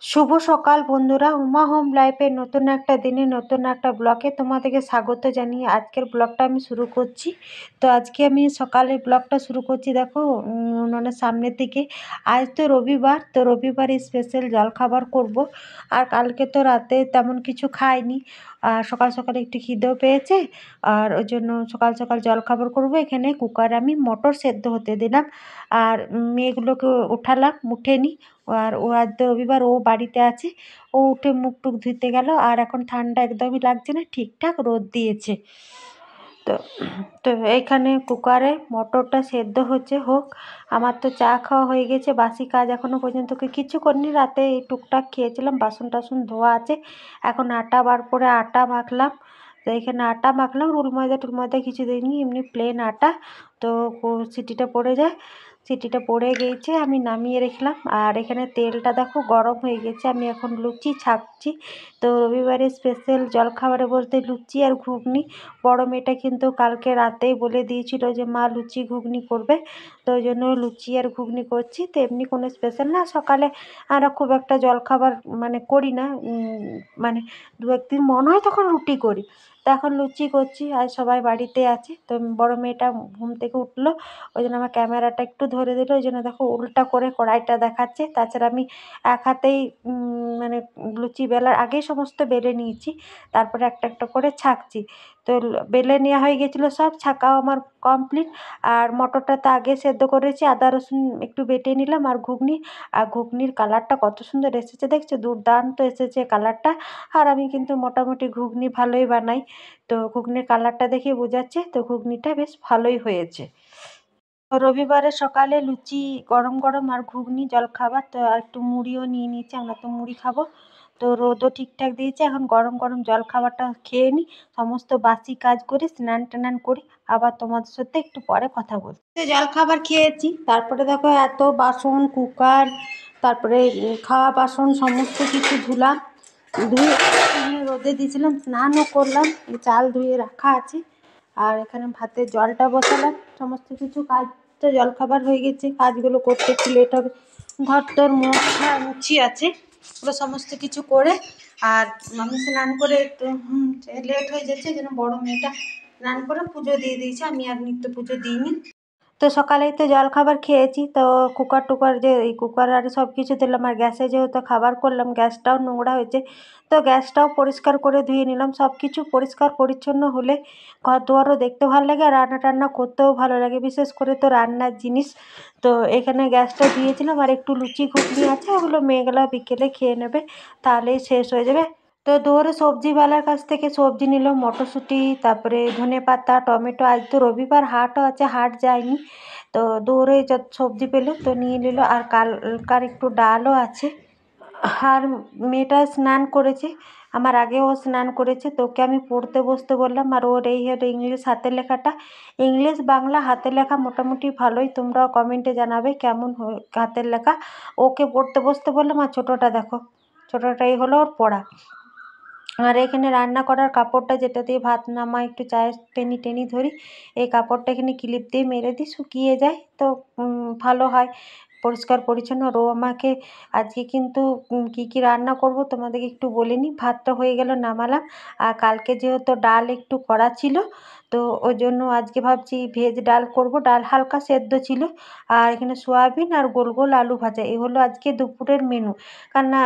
শুভ সকাল বন্ধুরা, উমা হোম লাইফের নতুন একটা দিনে নতুন একটা ব্লগে তোমাদেরকে স্বাগত জানিয়ে আজকের ব্লগটা আমি শুরু করছি। তো আজকে আমি সকালে ব্লগটা শুরু করছি। দেখো উনুনের সামনের দিকে। আজ তো রবিবার, তো রবিবারে স্পেশাল জলখাবার করব। আর কালকে তো রাতে তেমন কিছু খাইনি, আর সকাল সকাল একটু খিদেও পেয়েছে, আর ওই জন্য সকাল সকাল জলখাবার করব। এখানে কুকারে আমি মটর সেদ্ধ হতে দিলাম, আর মেয়েগুলোকে উঠালাম, উঠেনি। আর ও আজ তো রবিবার, ও বাড়িতে আছে। ও উঠে মুখ টুক ধুতে গেল, আর এখন ঠান্ডা একদমই লাগছে না, ঠিকঠাক রোদ দিয়েছে। তো তো এইখানে কুকারে মটরটা সেদ্ধ হচ্ছে, হোক। আমার তো চা খাওয়া হয়ে গেছে, বাসি কাজ এখনও পর্যন্ত কিছু করিনি। রাতে এই টুকটাক খেয়েছিলাম, বাসন টাসন ধোয়া আছে। এখন আটা বার করে আটা মাখলাম। তো এখানে আটা মাখলাম, রুল ময়দা টুল ময়দা কিছু দিইনি, এমনি প্লেন আটা। তো সিটিটা পড়ে যায়, সিটিটা পড়ে গিয়েছে, আমি নামিয়ে রাখলাম। আর এখানে তেলটা দেখো গরম হয়ে গেছে, আমি এখন লুচি ছাঁকছি। তো রবিবারে স্পেশাল জলখাবারে বলতে লুচি আর ঘুগনি। বড় মেয়েটা কিন্তু কালকে রাতেই বলে দিয়েছিল যে মা লুচি ঘুগনি করবে, তো ওই জন্য লুচি আর ঘুগনি করছি। তো এমনি কোনো স্পেশাল না, সকালে আমরা খুব একটা জলখাবার মানে করি না, মানে দু একদিন মন হয় তখন রুটি করি। তো এখন লুচি করছি, আর সবাই বাড়িতে আছে। তো বড় মেয়েটা ঘুম থেকে উঠলো, ওই জন্য আমার ক্যামেরাটা একটু ধরে দিল, ওই জন্য দেখো উল্টা করে কড়াইটা দেখাচ্ছে। তাছাড়া আমি এক হাতেই মানে লুচি বেলার আগেই সমস্ত বেলে নিয়েছি, তারপরে একটা একটা করে ছাঁকছি। তো বেলে নেওয়া হয়ে গেছিলো, সব ছাঁকাও আমার কমপ্লিট। আর মটরটা তো আগে সেদ্ধ করেছি, আদা রসুন একটু বেটে নিলাম। আর ঘুগনি, আর ঘুগনির কালারটা কত সুন্দর এসেছে দেখছো, দুর্দান্ত এসেছে কালারটা। আর আমি কিন্তু মোটামুটি ঘুগনি ভালোই বানাই, তো ঘুগনির কালারটা দেখে বোঝাচ্ছে, তো ঘুগনিটা বেশ ভালোই হয়েছে। রবিবারে সকালে লুচি গরম গরম আর ঘুগনি জলখাবার, তো আর একটু মুড়িও নিয়ে নিয়েছি, আমরা তো মুড়ি খাবো। তো রোদও ঠিকঠাক দিয়েছে, এখন গরম গরম জলখাবারটা খেয়ে নিই, সমস্ত বাসি কাজ করে স্নান টান করি, আবার তোমাদের সাথে একটু পরে কথা বলছি। তো জলখাবার খেয়েছি, তারপরে দেখো এত বাসন, কুকার, তারপরে খাওয়া বাসন সমস্ত কিছু ধুলাম, ধুয়ে রোদে দিয়েছিলাম, স্নানও করলাম, চাল ধুয়ে রাখা আছে। আর এখানে ভাতের জলটা বসালাম, সমস্ত কিছু কাজ তো জলখাবার হয়ে গেছে, কাজগুলো করতে একটু লেট হবে। ঘর তোর মোছা মুছি আছে, ওগুলো সমস্ত কিছু করে। আর আমি স্নান করে একটু লেট হয়ে যাচ্ছে, যেন বড় মেয়েটা স্নান করে পুজো দিয়ে দিয়েছে, আমি আর নিত্য পুজো দিইনি। তো সকালেই তো জলখাবার খেয়েছি, তো কুকার টুকার যে এই কুকার আর সব কিছু দিলাম। আর গ্যাসে যেহেতু খাবার করলাম, গ্যাসটাও নোংরা হয়েছে, তো গ্যাসটাও পরিষ্কার করে ধুয়ে নিলাম। সব কিছু পরিষ্কার পরিচ্ছন্ন হলে ঘর দুয়ারও দেখতে ভালো লাগে, আর রান্না টান্না করতেও ভালো লাগে, বিশেষ করে তো রান্নার জিনিস। তো এখানে গ্যাসটা দিয়েছিলাম, আর একটু লুচি ঘুগনি আছে, ওগুলো মেয়েগুলো বিকেলে খেয়ে নেবে, তাহলেই শেষ হয়ে যাবে। তো দুয়ারে সবজিওয়ালার কাছ থেকে সবজি নিলাম, মটরশুঁটি, তারপরে ধনেপাতা, টমেটো। আজ তো রবিবার, হাটও আছে, হাট যায়নি, তো দৌড়ে যত সবজি পেলো তো নিয়ে নিল। আর কালকার একটু ডালও আছে। আর মেয়েটা স্নান করেছে, আমার আগেও স্নান করেছে, তো ওকে আমি পড়তে বসতে বললাম। আর ওর এই হলো ইংলিশ হাতের লেখাটা, ইংলিশ বাংলা হাতের লেখা মোটামুটি ভালোই, তোমরাও কমেন্টে জানাবে কেমন হাতের লেখা। ওকে পড়তে বসতে বললাম। আর ছোটোটা দেখো, ছোটোটাই হলো ওর পড়া। আর এখানে রান্না করার কাপড়টা, যেটা দিয়ে ভাত নামাই, একটু চায়ের টেনি টেনি ধরি, এই কাপড়টা এখানে ক্লিপ দিয়ে মেরে দিই, শুকিয়ে যায়, তো ভালো হয়, পরিষ্কার পরিচ্ছন্ন। আর ও আমাকে আজকে কিন্তু কী কী রান্না করব তোমাদেরকে একটু বলে নিই। ভাতটা হয়ে গেল, নামালাম। আর কালকে যেহেতু ডাল একটু করা ছিল, তো ওই জন্য আজকে ভাবছি ভেজ ডাল করব, ডাল হালকা সেদ্ধ ছিল। আর এখানে সয়াবিন আর গোল গোল আলু ভাজা, এই হলো আজকে দুপুরের মেনু। কেননা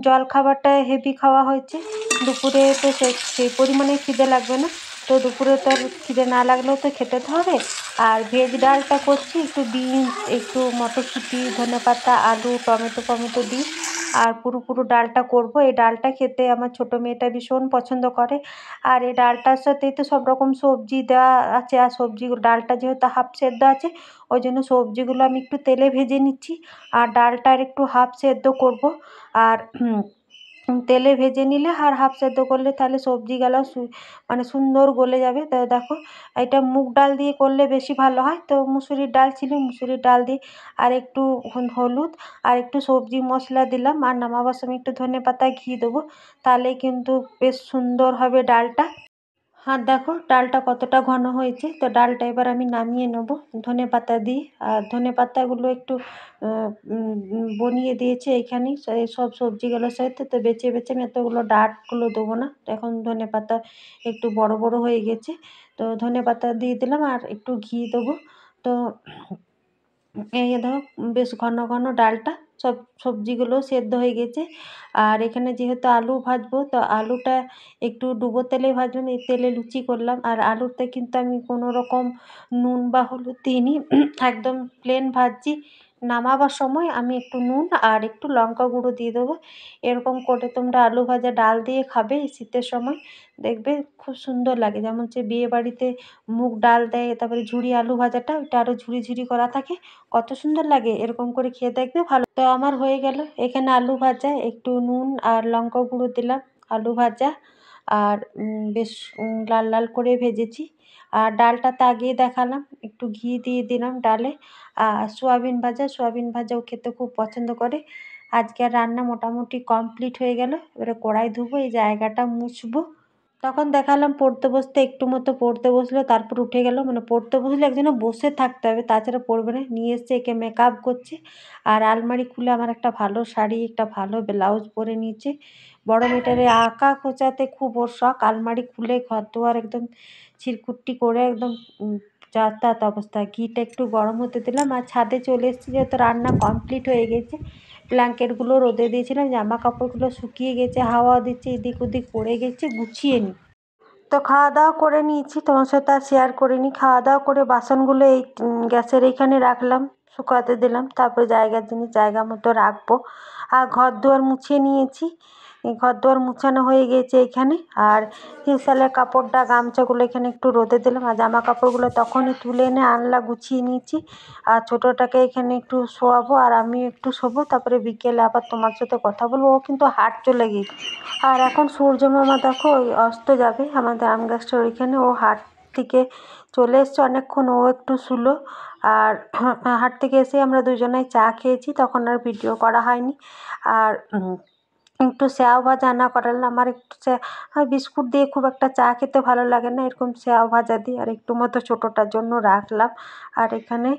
জলখাবারটা হেভি খাওয়া হয়েছে, দুপুরে তো সেই পরিমাণে খিদে লাগবে না, তো দুপুরে তো আর খিদে না লাগলেও তো খেতে তো হবে। আর ভেজ ডালটা করছি, একটু বিনস, একটু মটরশুঁটি, ধনেপাতা, আলু, টমেটো ফমেটো দিই, আর পুরো পুরো ডালটা করব। এই ডালটা খেতে আমার ছোটো মেয়েটা ভীষণ পছন্দ করে। আর এই ডালটার সাথেই তো সব রকম সবজি দেওয়া আছে, আর সবজিগুলো, ডালটা যেহেতু হাফ সেদ্ধ আছে, ওই জন্য সবজিগুলো আমি একটু তেলে ভেজে নিচ্ছি, আর ডালটা আর একটু হাফ সেদ্ধ করব। আর তেলে ভেজে নিলে আর হাফ সেদ্ধ করলে তাহলে সবজিগুলো মানে সুন্দর গলে যাবে। তো দেখো, এটা মুগ ডাল দিয়ে করলে বেশি ভালো হয়, তো মুসুরির ডাল ছিল, মুসুরির ডাল দিয়ে আর একটু হলুদ আর একটু সবজি মশলা দিলাম। আর নামাবার সময় একটু ধনেপাতা ঘি দেবো, তাহলেই কিন্তু বেশ সুন্দর হবে ডালটা। আর দেখো ডালটা কতটা ঘন হয়েছে। তো ডালটা এবার আমি নামিয়ে নেবো ধনেপাতা দিয়ে। আর ধনেপাতাগুলো একটু বনিয়ে দিয়েছি এইখানেই সব সবজিগুলোর সাথে। তো বেছে বেছে আমি এতগুলো ডাঁটগুলো দেবো না, এখন ধনেপাতা একটু বড় বড় হয়ে গেছে। তো ধনেপাতা দিয়ে দিলাম আর একটু ঘি দেবো। তো এই দেখো বেশ ঘন ঘন ডালটা, সব সবজিগুলো সেদ্ধ হয়ে গেছে। আর এখানে যেহেতু আলু ভাজবো, তো আলুটা একটু ডুবো তেলে ভাজলাম, এই তেলে লুচি করলাম। আর আলুতে কিন্তু আমি কোনো রকম নুন বা হলুদ দিইনি, একদম প্লেন ভাজছি। নামাবার সময় আমি একটু নুন আর একটু লঙ্কা গুঁড়ো দিয়ে দেবো। এরকম করে তোমরা আলু ভাজা ডাল দিয়ে খাবে এই শীতের সময়, দেখবে খুব সুন্দর লাগে। যেমন হচ্ছে বিয়ে বাড়িতে মুগ ডাল দেয়, তারপরে ঝুরি আলু ভাজাটা ওইটা আরও ঝুরি ঝুরি করা থাকে, কত সুন্দর লাগে। এরকম করে খেয়ে দেখবে ভালো। তো আমার হয়ে গেল এখানে আলু ভাজা, একটু নুন আর লঙ্কা গুঁড়ো দিলাম, আলু ভাজা। আর বেশ লাল লাল করে ভেজেছি। আর ডালটা তো আগেই দেখালাম, একটু ঘি দিয়ে দিলাম ডালে। আর সোয়াবিন ভাজাও খেতে খুব পছন্দ করে। আজকে রান্না মোটামুটি কমপ্লিট হয়ে গেল। এবারে কড়াই ধুবো, এই জায়গাটা মুছবো। তখন দেখালাম পড়তে বসতে, একটু মতো পড়তে বসলো, তারপর উঠে গেল। মানে পড়তে বসলে একজনে বসে থাকতে হবে, তাছাড়া পড়বে না। নিয়ে এসছে, একে মেকআপ করছে। আর আলমারি খুলে আমার একটা ভালো শাড়ি, একটা ভালো ব্লাউজ পরে নিয়েছে। বড় মেয়েটারে আঁকা খোঁচাতে খুব ওর শখ। আলমারি খুলে ঘর দুয়ার একদম ছিঁড়কুট্টি করে একদম যাতায়াত অবস্থা। ঘিটা একটু গরম হতে দিলাম আর ছাদে চলে এসেছি, যেহেতু রান্না কমপ্লিট হয়ে গেছে। ব্ল্যাঙ্কেটগুলো রোদে দিয়েছিলাম, জামা কাপড়গুলো শুকিয়ে গেছে, হাওয়া দিচ্ছে, এদিক ওদিক পড়ে গেছে, গুছিয়ে নিই। তো খাওয়া দাওয়া করে নিয়েছি, তোমার সাথে আর শেয়ার করিনি। খাওয়া দাওয়া করে বাসনগুলো এই গ্যাসের এইখানে রাখলাম, শুকাতে দিলাম। তারপরে জায়গার জিনিস জায়গা মতো রাখবো। আর ঘর দুয়ার মুছিয়ে নিয়েছি, এই ঘর দুয়ার মুছানো হয়ে গেছে এইখানে। আর হিসালের কাপড়টা গামছাগুলো এখানে একটু রোদে দিলাম। আর জামা কাপড়গুলো তখনই তুলে এনে আনলা গুছিয়ে নিয়েছি। আর ছোটোটাকে এখানে একটু শোয়াবো আর আমি একটু শোবো, তারপরে বিকেলে আবার তোমার সাথে কথা বলবো। ও কিন্তু হাট চলে গেছে। আর এখন সূর্য মামা দেখো ওই অস্ত যাবে আমাদের আম গাছটার ওইখানে, ও হাট থেকে চলে এসছে অনেকক্ষণ, ও একটু শুলো। আর হাট থেকে এসে আমরা দুজনেই চা খেয়েছি, তখন আর ভিডিও করা হয়নি। আর একটু স্যাও ভাজা আনা করালাম। আমার একটু বিস্কুট দিয়ে খুব একটা চা খেতে ভালো লাগে না, এরকম স্যাও ভাজা দিই আর একটু মতো ছোটোটার জন্য রাখলাম। আর এখানে